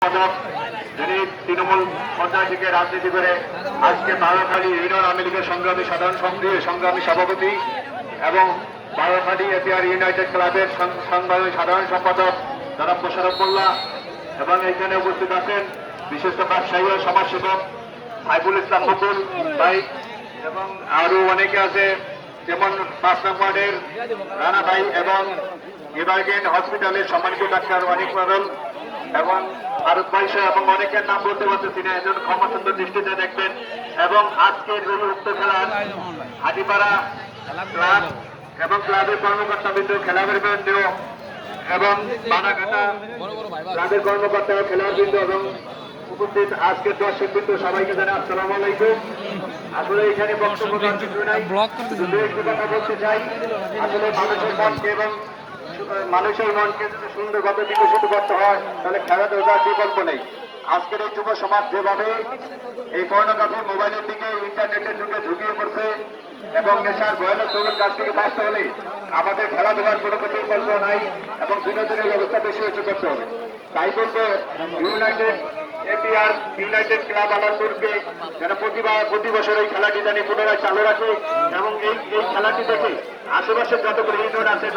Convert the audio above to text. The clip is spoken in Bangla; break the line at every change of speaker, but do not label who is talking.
যিনি তৃণমূল পর্যায় থেকে রাজনীতি করে আজকে বারোখালী ইউনিয়ন আওয়ামী লীগের সংগ্রামী সভাপতি এবং বারোখালী এপিআর ইউনাইটেড ক্লাবের সংগ্রামী সাধারণ সম্পাদক জনাব মোশাররফ মোল্লা এবং এখানে উপস্থিত আছেন বিশিষ্ট ব্যবসায়ী ও সমাজসেবক সাইফুল ইসলাম বকুল ভাই এবং আরো অনেকে আছে যেমন 5 নং ওয়ার্ডের রানা ভাই এবং এভারগ্রিন হসপিটালের সম্মানিত ডাক্তার অনিক বাদল এবং ভারত পয়সা এবং অনেকের নাম বলতে পারতেছি না, এজন ক্ষমা সুন্দর দৃষ্টিতে দেখবেন। এবং আজকের এই উক্ত খেলার হাটিপাড়া ক্লাব এবং ক্লাবের কর্মকর্তাবৃন্দ, খেলাবৃন্দ এবং বানাঘাটা ক্লাবের কর্মকর্তা খেলোয়াড়বৃন্দ এবং উপস্থিত আজকের দর্শকবৃন্দ সবাইকে জানাই আসসালামু আলাইকুম। আসলে এখানে বক্তব্য কিছু নাই, শুধু একটু কথা বলতে চাই। আসলে মানুষের মনকে যদি সুন্দরভাবে বিকশিত করতে হয় তাহলে খেলাধুলার বিকল্প নেই। আজকের এই যুব সমাজ যেভাবে এই পর্নোগ্রাফি মোবাইলের দিকে ইন্টারনেটের যুগে ঝুঁকিয়ে পড়ছে এবং নেশার ভয়ানক প্রবণ কাছ থেকে বাঁচতে হলে আমাদের খেলাধুলার কোনো কিছু বিকল্প নাই এবং বিনোদনের ব্যবস্থা বেশি উঁচু করতে হবে। তাই বলবো এপিআর ইউনাইটেড ক্লাব আলাদপুরকে যারা প্রতি বছর এই খেলাটি জানি পুনরায় চালু রাখে এবং এই খেলাটি দেখে আশেপাশের যতগুলো ইউনিয়ন আছে